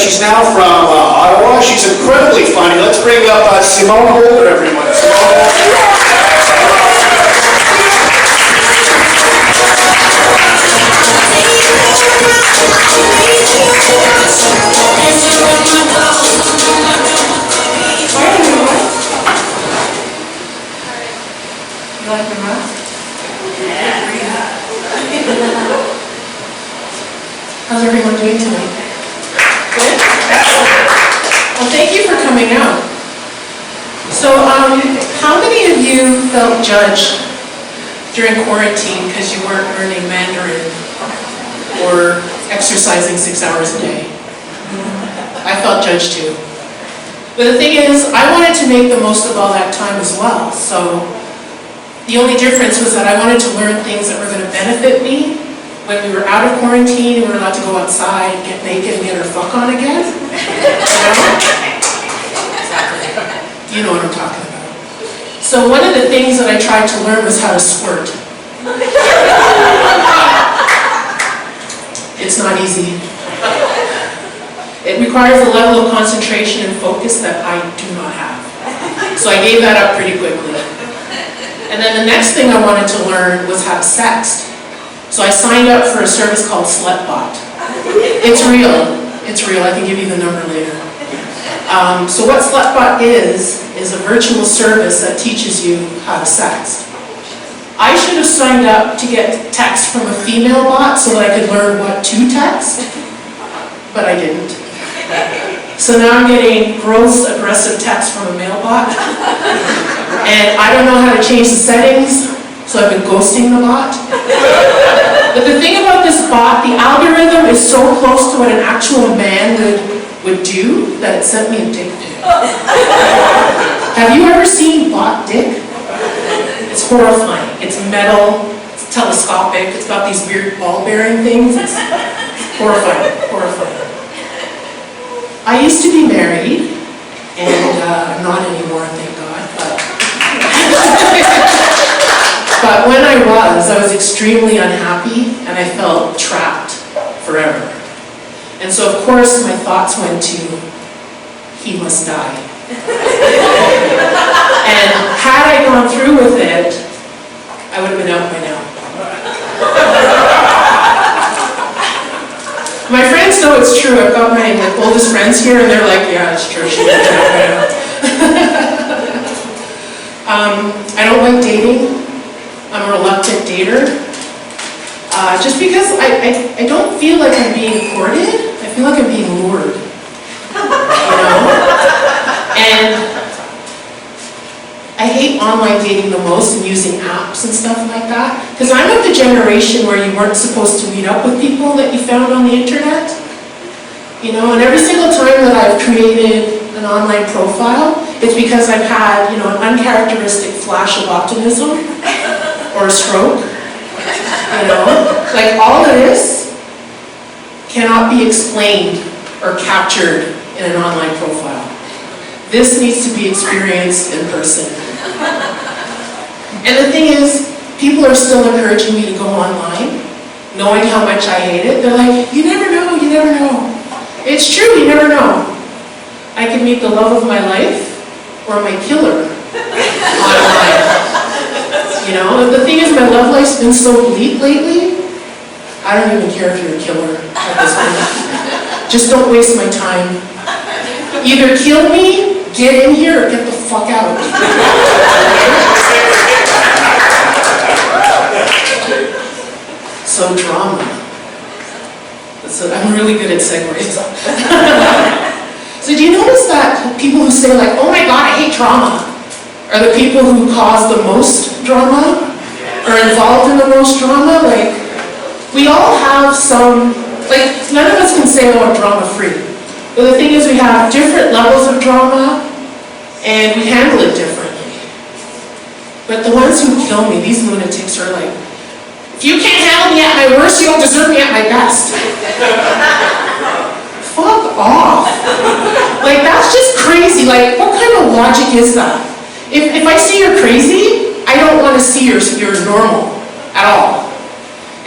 she's now from Ottawa. She's incredibly funny. Let's bring up Simone Holder, everyone. Simone Holder. You like the mask? How's everyone doing tonight? Good? Well, thank you for coming out. So, how many of you felt judged during quarantine because you weren't learning Mandarin or exercising 6 hours a day? I felt judged too. But the thing is, I wanted to make the most of all that time as well. So, the only difference was that I wanted to learn things that were going to benefit me when we were out of quarantine and we were allowed to go outside, get naked, and get our fuck on again. You know what I'm talking about. So one of the things that I tried to learn was how to squirt. It's not easy. It requires a level of concentration and focus that I do not have. So I gave that up pretty quickly. And then the next thing I wanted to learn was how to sext. So I signed up for a service called Slutbot. It's real. It's real. I can give you the number later. So what Slutbot is a virtual service that teaches you how to sext. I should have signed up to get text from a female bot so that I could learn what to text, but I didn't. So now I'm getting gross, aggressive text from a male bot. And I don't know how to change the settings, so I've been ghosting the bot. But the thing about this bot, the algorithm is so close to what an actual man would do that it sent me a dick pic. Have you ever seen bot dick? It's horrifying. It's metal, it's telescopic, it's got these weird ball-bearing things. It's horrifying, horrifying. I used to be married, and I'm not anymore, thank God. But when I was extremely unhappy, and I felt trapped forever. And so, of course, my thoughts went to, he must die. And had I gone through with it, I would have been out by now. My friends know it's true. I've got my oldest friends here, and they're like, yeah, it's true. She would have been out by now. I don't like dating. I'm a reluctant dater. Just because I don't feel like I'm being courted. I feel like I'm being lured. You know? And I hate online dating the most and using apps and stuff like that. Because I'm of the generation where you weren't supposed to meet up with people that you found on the internet. You know, and every single time that I've created an online profile, it's because I've had, an uncharacteristic flash of optimism or a stroke. Like all of this cannot be explained or captured in an online profile. This needs to be experienced in person. And the thing is, people are still encouraging me to go online, knowing how much I hate it. They're like, you never know, you never know. It's true, you never know. I could meet the love of my life or my killer online. The thing is, my love life's been so bleak lately, I don't even care if you're a killer at this point. Just don't waste my time. Either kill me, get in here, or get the fuck out. So drama. I'm really good at segues. So do you notice that people who say like, oh my God, I hate drama, are the people who cause the most drama, or involved in the most drama? Like, we all have some, none of us can say, oh, I'm drama-free. But the thing is, we have different levels of drama, and we handle it differently. But the ones who kill me, these lunatics are like, if you can't handle me at my worst, you don't deserve me at my best. Fuck off. That's just crazy. What kind of logic is that? If I see you're crazy, I don't want to see you're normal at all.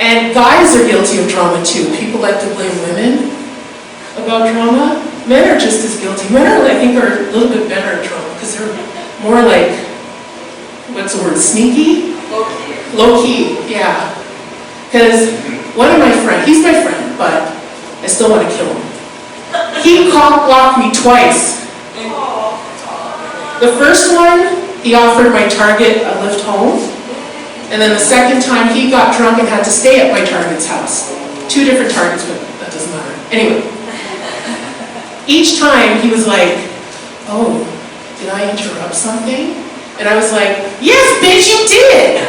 And guys are guilty of drama too. People like to blame women. about trauma. Men are just as guilty. Men are, I think, are a little bit better at trauma because they're more like, what's the word, sneaky? Low-key. Low-key, yeah. Because one of my friends, he's my friend, but I still want to kill him. He cock-blocked me twice. The first one, he offered my target a lift home. And then the second time, he got drunk and had to stay at my target's house. 2 different targets, but that doesn't matter. Anyway. Each time he was like, oh, did I interrupt something? And I was like, yes, bitch, you did!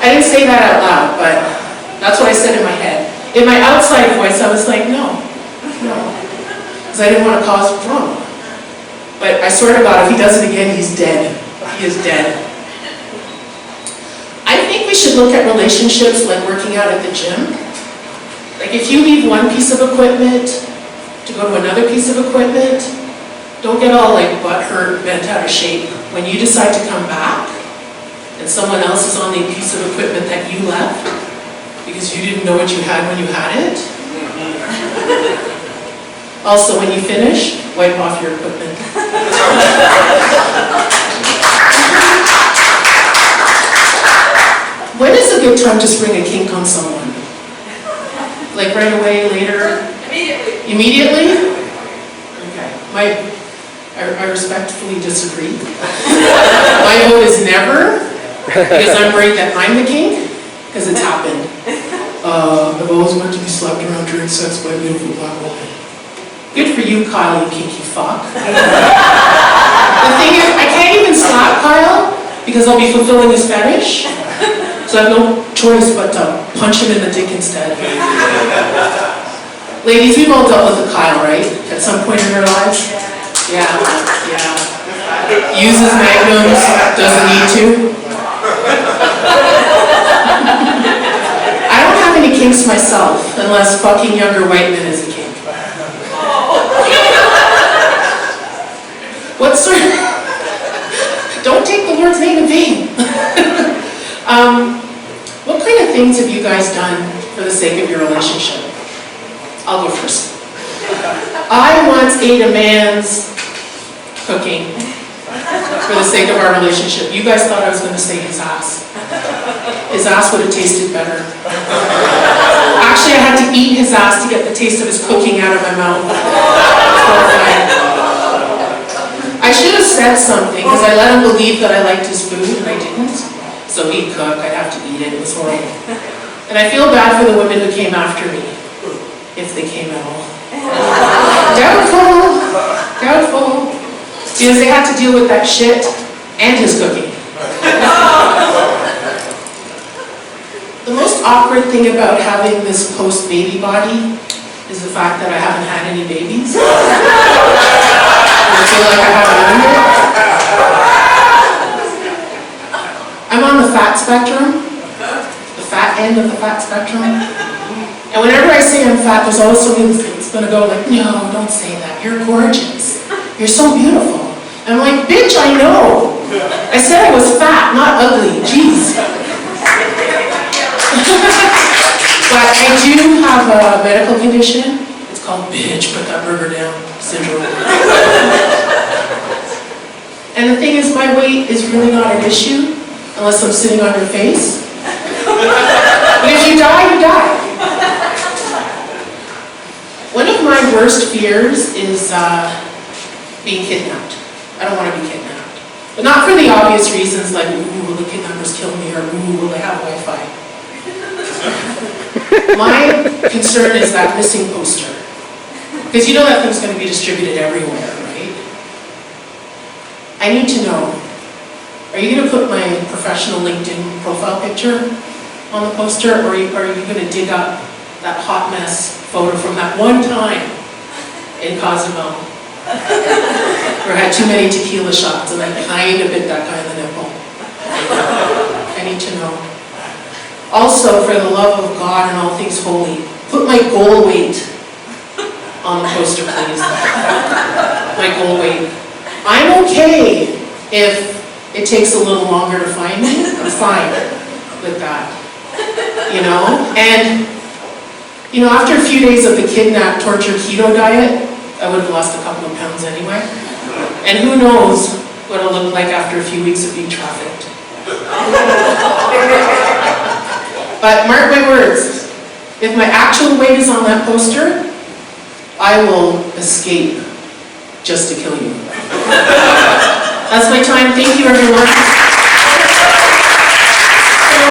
I didn't say that out loud, but that's what I said in my head. In my outside voice, I was like, no. Because I didn't want to cause drama. But I swear to God, if he does it again, he's dead. He is dead. I think we should look at relationships like working out at the gym. Like if you leave one piece of equipment to go to another piece of equipment, don't get all like butthurt, bent out of shape. When you decide to come back and someone else is on the piece of equipment that you left because you didn't know what you had when you had it. Also, when you finish, wipe off your equipment. When is a good time to spring a kink on someone? Like right away, later? Immediately. Immediately? Okay. I respectfully disagree. My vote is never, because I'm worried that I'm the kink, because it's happened. I've always wanted to be slapped around during sex by a beautiful black woman. Good for you, Kyle, you kinky fuck. The thing is, I can't even slap Kyle, because I'll be fulfilling his fetish. So I have no choice but to punch him in the dick instead. Ladies, we've all dealt with a Kyle, right? At some point in our lives? Yeah. Uses magnums, doesn't need to. I don't have any kinks myself, unless fucking younger white men is a kink. What sort of... Don't take the Lord's name in vain. What kind of things have you guys done for the sake of your relationship? I'll go first. I once ate a man's cooking for the sake of our relationship. You guys thought I was going to say his ass. His ass would have tasted better. Actually, I had to eat his ass to get the taste of his cooking out of my mouth. I should have said something because I let him believe that I liked his food and I didn't. So he'd cook, I'd have to eat it, it was horrible. And I feel bad for the women who came after me, if they came at all. Doubtful. Because they had to deal with that shit and his cooking. The most awkward thing about having this post-baby body is the fact that I haven't had any babies. I feel like I haven't earned it. I'm on the fat spectrum, the fat end of the fat spectrum. And whenever I say I'm fat, there's always somebody that's going to go like, no, don't say that. You're gorgeous. You're so beautiful. And I'm like, bitch, I know. I said I was fat, not ugly. Jeez. But I do have a medical condition. It's called bitch, put that burger down syndrome. And the thing is, my weight is really not an issue unless I'm sitting on your face. But if you die, you die. One of my worst fears is being kidnapped. I don't want to be kidnapped. But not for the obvious reasons like, ooh, will the kidnappers kill me, or ooh, will they have Wi-Fi? My concern is that missing poster. Because you know that thing's going to be distributed everywhere, right? I need to know, are you going to put my professional LinkedIn profile picture on the poster, or are you going to dig up that hot mess photo from that one time in Cozumel where I had too many tequila shots and I kind of bit that guy in the nipple? I need to know. Also, for the love of God and all things holy, put my goal weight on the poster, please. My goal weight. I'm okay if it takes a little longer to find me. I'm fine with that. You know? And You know, after a few days of the kidnap, torture, keto diet, I would have lost a couple of pounds anyway. And who knows what it'll look like after a few weeks of being trafficked. But mark my words, if my actual weight is on that poster, I will escape just to kill you. That's my time. Thank you, everyone.